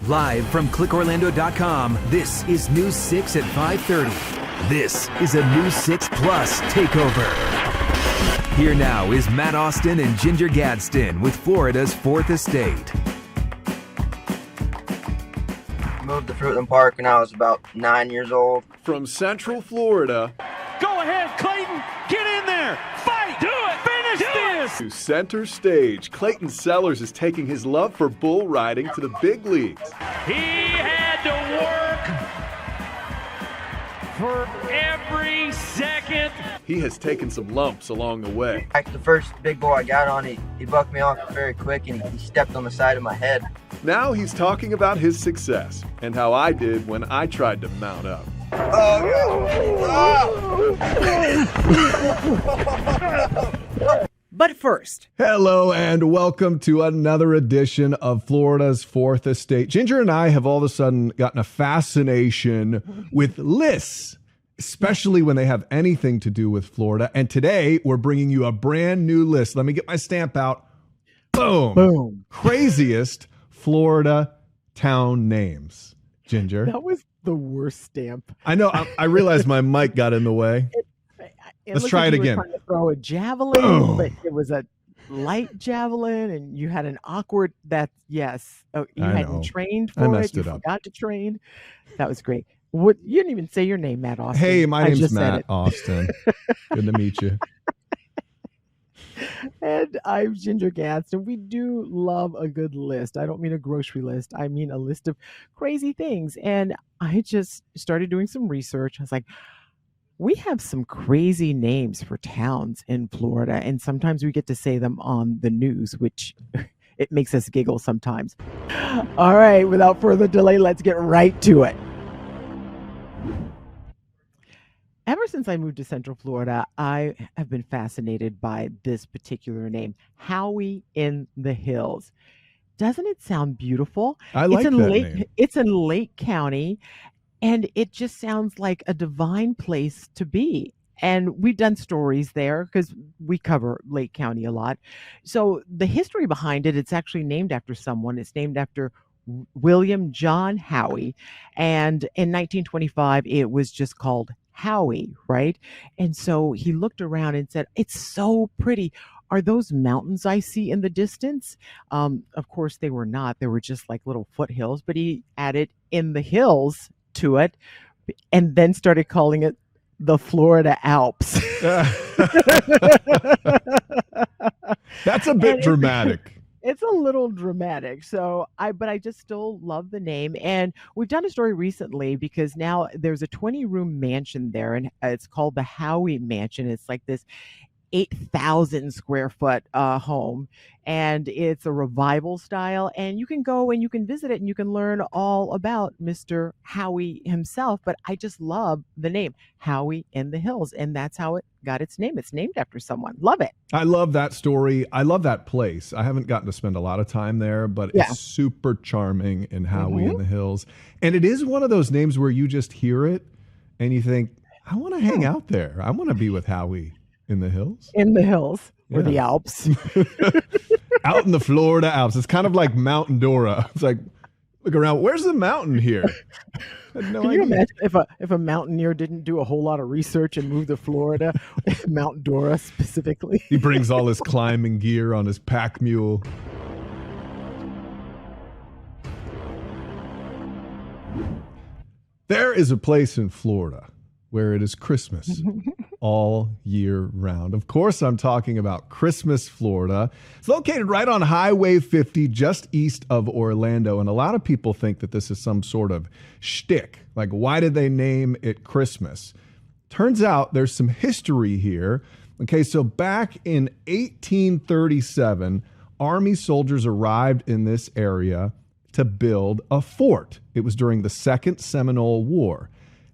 Live from clickorlando.com, this is News 6 at 5:30. This is a News 6 Plus takeover. Here now is Matt Austin and Ginger Gadsden with Florida's Fourth Estate. Moved to Fruitland Park when I was about 9 years old. From Central Florida. Go ahead, Clayton. Get in there. Fight. Do it. Finish this. To center stage, Clayton Sellars is taking his love for bull riding to the big leagues. He had to work for every second. He has taken some lumps along the way. Like the first big bull I got on, he bucked me off very quick and he stepped on the side of my head. Now he's talking about his success and how I did when I tried to mount up. But first, hello and welcome to another edition of Florida's Fourth Estate. Ginger and I have all of a sudden gotten a fascination with lists, especially when they have anything to do with Florida. And today we're bringing you a brand new list. Let me get my stamp out. Boom. Boom. Craziest Florida town names. Ginger. That was the worst stamp. I know. I realized my mic got in the way. Let's try it again. You were trying to throw a javelin, but it was a light javelin, and you had an awkward. Yes. Oh, you hadn't trained for it. I messed You it up. forgot to train. That was great. What? You didn't even say your name, Matt Austin. Hey, my name's Matt it. Austin. Good to meet you. And I'm Ginger Gadsden. We do love a good list. I don't mean a grocery list. I mean a list of crazy things. And I just started doing some research. I was like, we have some crazy names for towns in Florida. And sometimes we get to say them on the news, which it makes us giggle sometimes. All right, without further delay, let's get right to it. Ever since I moved to Central Florida, I have been fascinated by this particular name, Howey in the Hills. Doesn't it sound beautiful? I like that name. It's in Lake County, and it just sounds like a divine place to be. And we've done stories there because we cover Lake County a lot. So the history behind it, it's actually named after someone. It's named after William John Howey. And in 1925, it was just called Howey, right? And so he looked around and said, it's so pretty. Are those mountains I see in the distance? Of course, they were not. They were just like little foothills, but he added in the hills to it and then started calling it the Florida Alps. That's a bit dramatic. It's a little dramatic. But I just still love the name. And we've done a story recently because now there's a 20-room mansion there, and it's called the Howey Mansion. It's like this 8,000 square foot home, and it's a revival style, and you can go and you can visit it and you can learn all about Mr. Howey himself. But I just love the name Howey in the Hills, and that's how it got its name. It's named after someone. Love it. I love that story. I love that place. I haven't gotten to spend a lot of time there, but it's super charming in Howey in the Hills. And it is one of those names where you just hear it and you think, I want to hang out there. I want to be with Howey in the hills. In the hills or the Alps. Out in the Florida Alps. It's kind of like Mount Dora. It's like, look around. Where's the mountain here? I had no Can idea. you imagine if a mountaineer didn't do a whole lot of research and moved to Florida, Mount Dora specifically? He brings all his climbing gear on his pack mule. There is a place in Florida where it is Christmas all year round. Of course, I'm talking about Christmas, Florida. It's located right on Highway 50, just east of Orlando. And a lot of people think that this is some sort of shtick. Like, why did they name it Christmas? Turns out there's some history here. Okay, so back in 1837, Army soldiers arrived in this area to build a fort. It was during the Second Seminole War.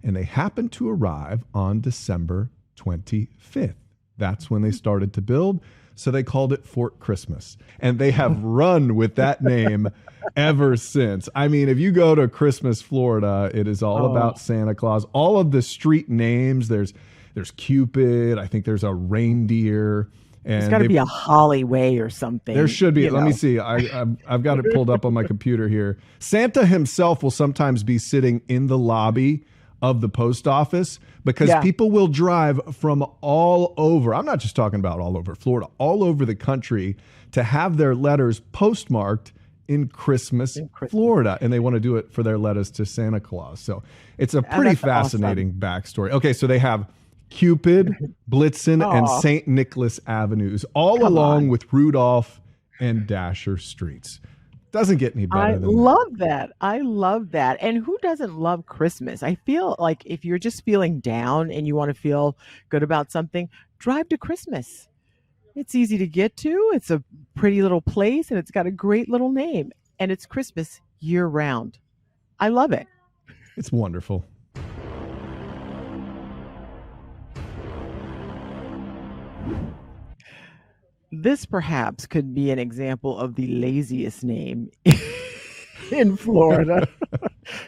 And they happened to arrive on December 25th. That's when they started to build. So they called it Fort Christmas. And they have run with that name ever since. I mean, if you go to Christmas, Florida, it is all about Santa Claus. All of the street names, there's Cupid. I think there's a reindeer. There's And got to be a Holly Way or something. there should be. you Let me know. see. I've got it pulled up on my computer here. Santa himself will sometimes be sitting in the lobby of the post office because Yeah. people will drive from all over. I'm not just talking about all over Florida, all over the country to have their letters postmarked in Christmas, Florida. And they want to do it for their letters to Santa Claus. So it's a pretty that's fascinating backstory. Okay, so they have Cupid, Blitzen, and Aw. St. Nicholas Avenues, all Come along on. with Rudolph and Dasher streets. Doesn't get any better I than that. love that. I love that. And who doesn't love Christmas? I feel like if you're just feeling down and you want to feel good about something, drive to Christmas. It's easy to get to. It's a pretty little place and it's got a great little name. And it's Christmas year round. I love it. It's wonderful. This perhaps could be an example of the laziest name in Florida.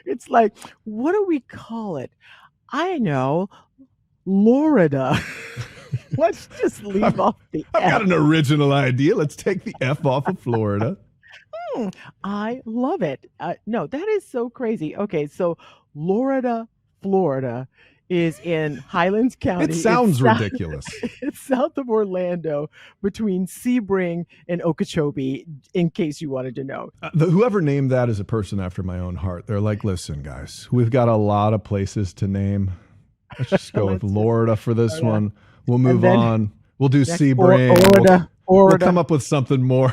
It's like, what do we call it? I know, Florida. Let's just leave off the I've F. got an original idea. Let's take the F off of Florida. I love it. No, that is so crazy. Okay, so Florida, Florida is in Highlands County. It sounds It's south- ridiculous. It's south of Orlando, between Sebring and Okeechobee, in case you wanted to know. Whoever named that is a person after my own heart. They're like, listen, guys, we've got a lot of places to name. Let's just go with Let's just- Florida for this one. We'll move then on. We'll do next, Sebring. Florida, We'll Florida. come up with something more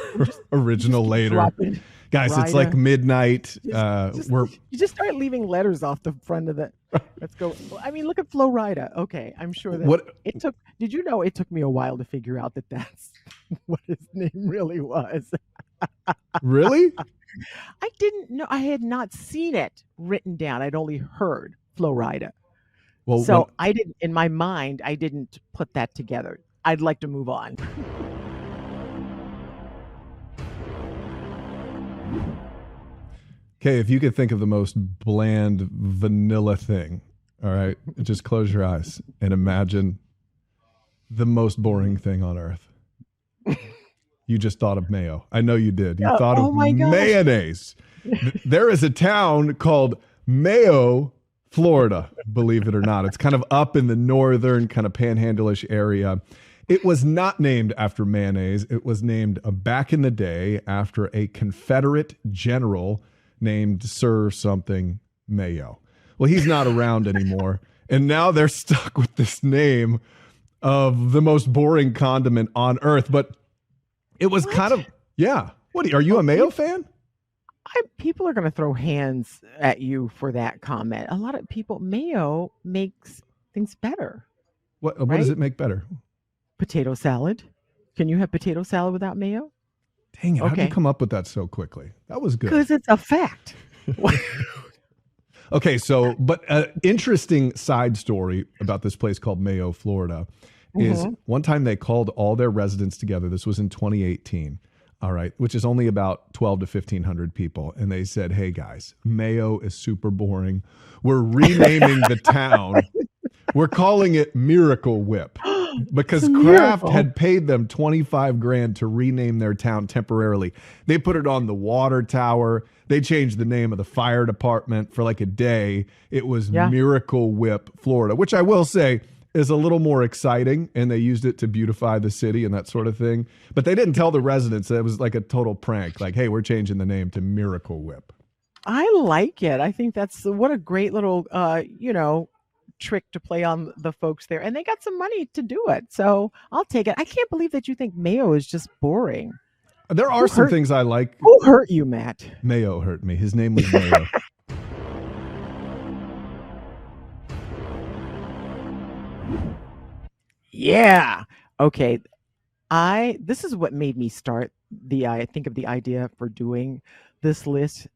original later. Drop it. Guys, it's like Rida. midnight. Just- We're You just start leaving letters off the front of the. Let's go. I mean, look at Florida. Okay, I'm sure that what it took. Did you know it took me a while to figure out that that's what his name really was? really? I didn't know. I had not seen it written down. I'd only heard Florida. Well, So I didn't. In my mind, I didn't put that together. I'd like to move on. okay, if you could think of the most bland vanilla thing, all right, just close your eyes and imagine the most boring thing on earth. You just thought of mayo. I know you did. You thought oh of my gosh. mayonnaise. There is a town called Mayo, Florida, believe it or not. It's kind of up in the northern, kind of panhandle-ish area. It was not named after mayonnaise. It was named back in the day after a Confederate general named Sir something Mayo. Well, he's not around anymore. And now they're stuck with this name of the most boring condiment on earth. But it was kind of, yeah. What are you a Mayo fan? People are going to throw hands at you for that comment. A lot of people, mayo makes things better. What does Right? it make better? Potato salad. Can you have potato salad without mayo? Dang it. How did you Okay. come up with that so quickly? That was good. Because it's a fact. Okay, so, but interesting side story about this place called Mayo, Florida, is one time they called all their residents together. This was in 2018, all right, which is only about 12 to 1,500 people. And they said, hey, guys, Mayo is super boring. We're renaming the town. We're calling it Miracle Whip because It's a Kraft miracle. had paid them 25 grand to rename their town temporarily. They put it on the water tower. They changed the name of the fire department for like a day. It was Yeah. Miracle Whip, Florida, which I will say is a little more exciting. And they used it to beautify the city and that sort of thing. But they didn't tell the residents that it was like a total prank. Like, hey, we're changing the name to Miracle Whip. I like it. I think that's what a great little, trick to play on the folks there. And they got some money to do it. So I'll take it. I can't believe that you think mayo is just boring. There are Who some hurt- things I like. Who hurt you, Matt? Mayo hurt me. His name was Mayo. Yeah. Okay. This is what made me start I think of the idea for doing this list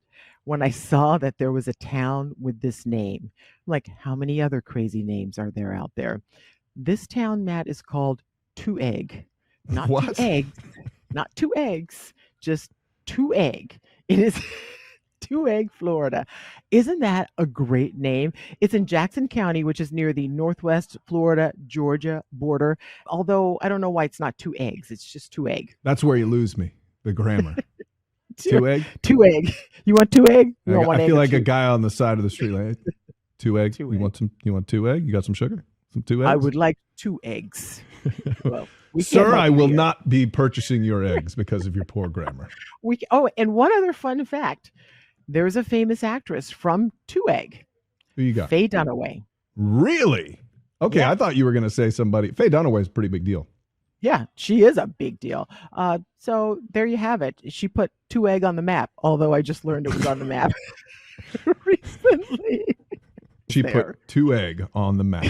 when I saw that there was a town with this name. I'm like, how many other crazy names are there out there? This town, Matt, is called Two Egg. Not What? two eggs. Not two eggs, just Two Egg. It is Two Egg, Florida. Isn't that a great name? It's in Jackson County, which is near the Northwest Florida, Georgia border. Although I don't know why it's not Two Eggs. It's just Two Egg. That's where you lose me, the grammar. Two, Two egg? Two Egg. You want two egg? You want one I egg feel or like a two? guy on the side of the street. Like, two egg. Two You egg. want some? You want two egg? You got some sugar? Some two eggs? I would like two eggs. Well, we can't Sir, help I you will here. not be purchasing your eggs because of your poor grammar. Oh, and one other fun fact. There's a famous actress from Two Egg, Who you got? Faye Dunaway. Really? Okay, Yeah. I thought you were going to say somebody. Faye Dunaway is a pretty big deal. Yeah, she is a big deal. So there you have it. She put Two Egg on the map, although I just learned it was on the map recently. She There. put two egg on the map.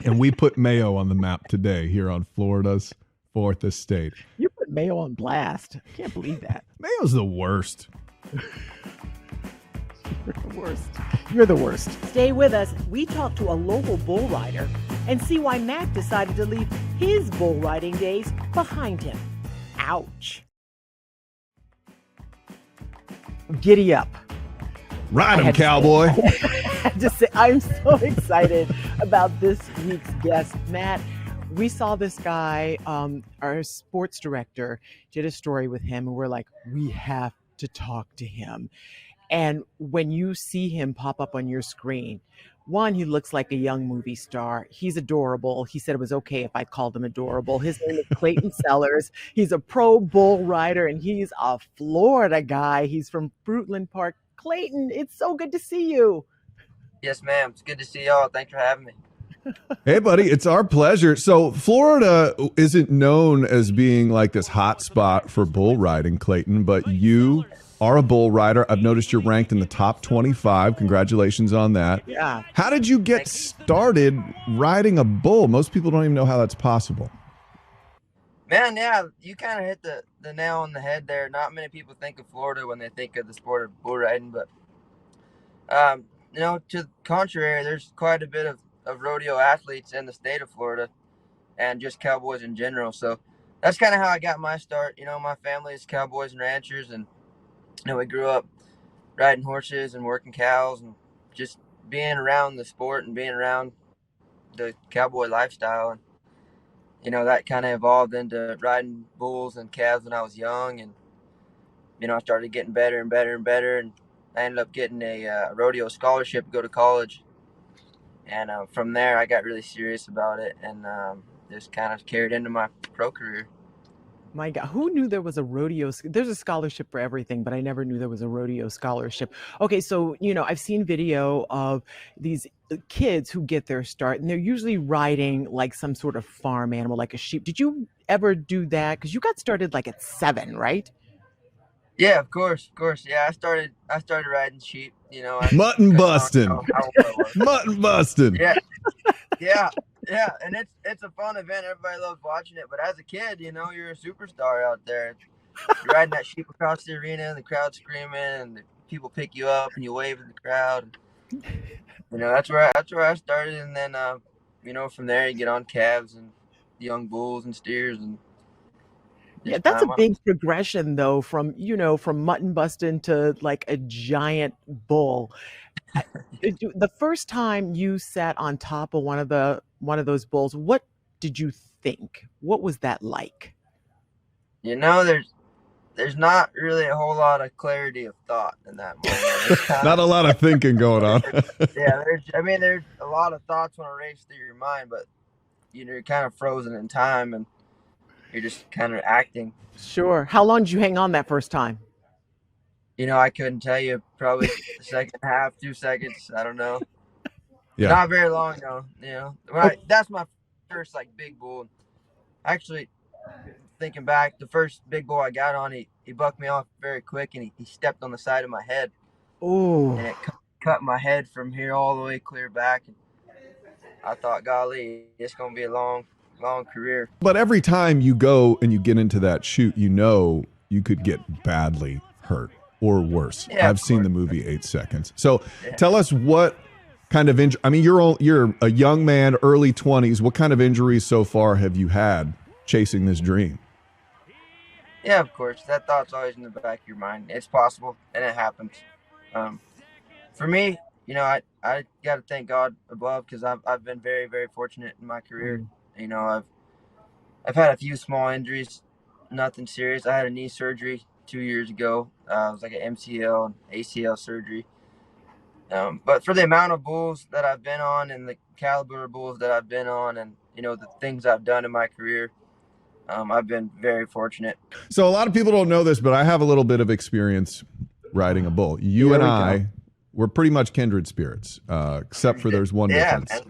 And we put Mayo on the map today here on Florida's Fourth Estate. You put Mayo on blast. I can't believe that. Mayo's the worst. You're the worst. You're the worst. Stay with us. We talk to a local bull rider and see why Matt decided to leave his bull riding days behind him. Ouch. Giddy up. Ride I him, had to say- cowboy. I just say I'm so excited about this week's guest, Matt. We saw this guy, our sports director, did a story with him, and we're like, we have to talk to him. And when you see him pop up on your screen, one, he looks like a young movie star. He's adorable. He said it was okay if I called him adorable. His name is Clayton Sellars. He's a pro bull rider, and he's a Florida guy. He's from Fruitland Park. Clayton, it's so good to see you. Yes, ma'am. It's good to see y'all. Thanks for having me. Hey, buddy, it's our pleasure. So, Florida isn't known as being like this hot spot for bull riding, Clayton, but you are a bull rider. I've noticed you're ranked in the top 25. Congratulations on that. Yeah. How did you get started riding a bull? Most people don't even know how that's possible. Man, yeah, you kind of hit the nail on the head there. Not many people think of Florida when they think of the sport of bull riding, but, to the contrary, there's quite a bit of rodeo athletes in the state of Florida and just cowboys in general. So that's kind of how I got my start. My family is cowboys and ranchers, and, we grew up riding horses and working cows and just being around the sport and being around the cowboy lifestyle. And, that kind of evolved into riding bulls and calves when I was young. And, I started getting better and better and better. And I ended up getting a rodeo scholarship to go to college. And from there, I got really serious about it, and just kind of carried into my pro career. My God, who knew there was a rodeo? There's a scholarship for everything, but I never knew there was a rodeo scholarship. Okay, so, I've seen video of these kids who get their start, and they're usually riding like some sort of farm animal, like a sheep. Did you ever do that? Because you got started like at 7, right? Yeah, of course. Yeah, I started riding sheep. Mutton busting. how old I was. Mutton busting. Yeah, and it's a fun event. Everybody loves watching it. But as a kid, you're a superstar out there. You're riding that sheep across the arena, and the crowd screaming, and the people pick you up, and you wave at the crowd. That's where I started, and then from there you get on calves and young bulls and steers, and Yeah, that's a big progression, though, from mutton busting to like a giant bull. The first time you sat on top of one of those bulls, what did you think? What was that like? There's not really a whole lot of clarity of thought in that moment. Not a lot of thinking going on. Yeah, there's a lot of thoughts want to race through your mind, but you're kind of frozen in time, and you're just kind of acting. Sure. How long did you hang on that first time? I couldn't tell you. Probably the second half, 2 seconds. I don't know. Yeah. Not very long though. That's my first big bull. Actually, thinking back, the first big bull I got on, he bucked me off very quick, and he stepped on the side of my head. Oh. And it cut my head from here all the way clear back. And I thought, golly, it's gonna be a long career. But every time you go and you get into that chute, you could get badly hurt or worse. Yeah, I've seen the movie 8 Seconds. So tell us what kind of injury. I mean, you're a young man, early 20s. What kind of injuries so far have you had chasing this dream? Yeah, of course. That thought's always in the back of your mind. It's possible, and it happens. Um, for me, I got to thank God above, because I've been very, very fortunate in my career. You know, I've had a few small injuries, nothing serious. I had a knee surgery 2 years ago. It was like an MCL and ACL surgery. But for the amount of bulls that I've been on and the caliber of bulls that I've been on, and the things I've done in my career, I've been very fortunate. So a lot of people don't know this, but I have a little bit of experience riding a bull. You and I, we're pretty much kindred spirits, except for there's one difference. Man.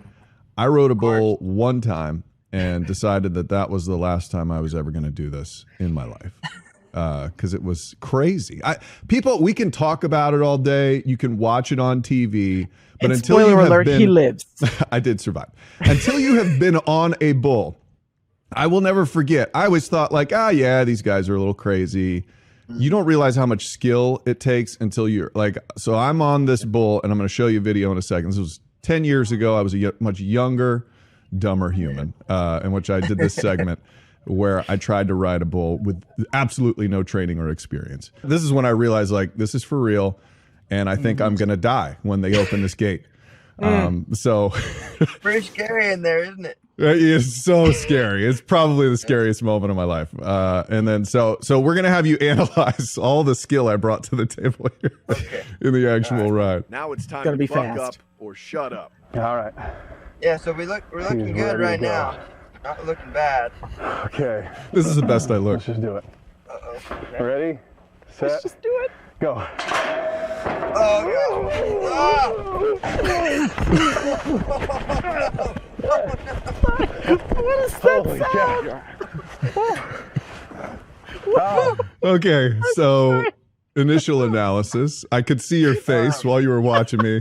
I rode a bull one time and decided that was the last time I was ever going to do this in my life. Because it was crazy. We can talk about it all day. You can watch it on TV, but and until spoiler you have alert, been, he lives. I did survive. Until you have been on a bull, I will never forget. I always thought yeah, these guys are a little crazy. You don't realize how much skill it takes until you're so I'm on this bull, and I'm going to show you a video in a second. This was 10 years ago. I was a much younger, dumber human, in which I did this segment where I tried to ride a bull with absolutely no training or experience. This is when I realized this is for real, and I think I'm gonna die when they open this gate. So pretty scary in there, isn't it? It's so scary. It's probably the scariest moment of my life. And then so we're gonna have you analyze all the skill I brought to the table here in the actual ride. Now it's time Gonna to be buck fast. up or shut up. All right. Yeah, so we're looking good right now. Not looking bad. Okay. This is the best I look. Let's just do it. Uh-oh. Ready? Set. Let's just do it. Go. Oh, What is that sound? Okay, so initial analysis. I could see your face while you were watching me.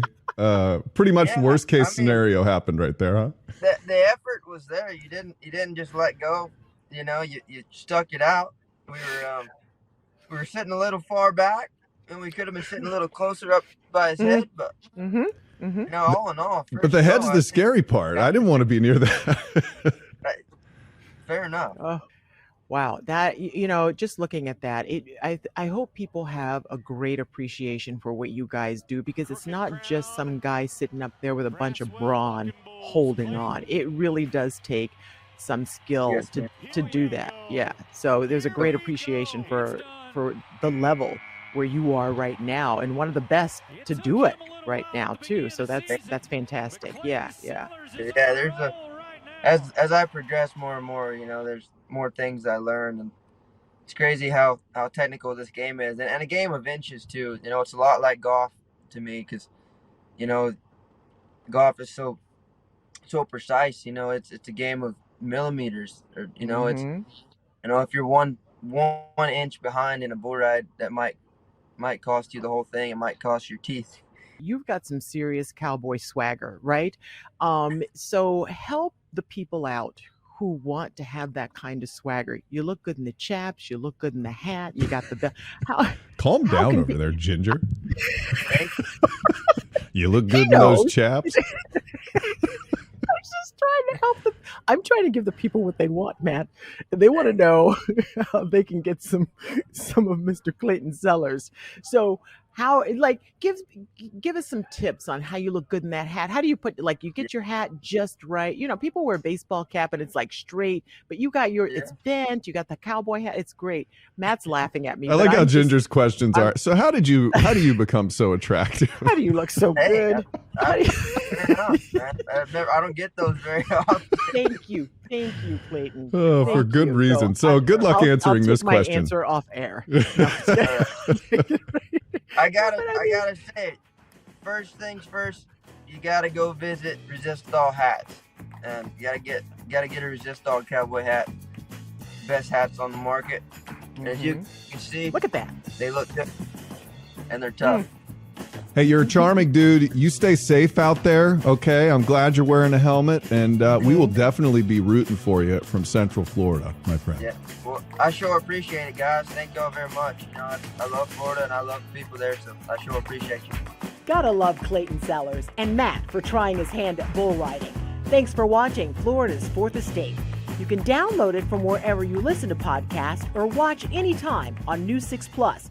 Pretty much worst case scenario happened right there, huh? The effort was there. You didn't just let go. You stuck it out. We were sitting a little far back, and we could have been sitting a little closer up by his head. But all in all, but the head's the scary part. I didn't want to be near that. Fair enough. Oh, wow. That, just looking at that, I hope people have a great appreciation for what you guys do, because it's not just some guy sitting up there with a bunch of brawn holding on. It really does take some skill to do that. Yeah. So there's a great appreciation for the level where you are right now, and one of the best to do it right now too. So that's fantastic. Yeah. There's as I progress more and more, there's more things I learn, and it's crazy how technical this game is, and a game of inches too. It's a lot like golf to me, because golf is so precise. It's a game of millimeters, or it's if you're one inch behind in a bull ride, that might cost you the whole thing. It might cost your teeth. You've got some serious cowboy swagger, right? So help the people out who want to have that kind of swagger. You look good in the chaps. You look good in the hat. You got the belt. Calm down over there, Ginger. You look good in those chaps. I'm just trying to help them. I'm trying to give the people what they want, Matt. They want to know how they can get some of Mr. Clayton Sellars. So how, give us some tips on how you look good in that hat. How do you put, you get your hat just right? People wear a baseball cap and it's straight, but you got it's bent. You got the cowboy hat. It's great. Matt's laughing at me. I like how Ginger's questions are. So how do you become so attractive? How do you look so good? I don't get those very often. Thank you, Clayton. Oh, for good reason. So good luck answering this question. I'll answer off air. I gotta say, first things first, you gotta go visit Resist All Hats, and you gotta get a Resist All cowboy hat. Best hats on the market. And as you can see, look at that. They look good, and they're tough. Hey, you're a charming dude. You stay safe out there, okay? I'm glad you're wearing a helmet, and we will definitely be rooting for you from Central Florida, my friend. Yeah, well, I sure appreciate it, guys. Thank y'all very much. I love Florida, and I love the people there, so I sure appreciate you. Gotta love Clayton Sellars and Matt for trying his hand at bull riding. Thanks for watching Florida's Fourth Estate. You can download it from wherever you listen to podcasts or watch anytime on News 6 Plus.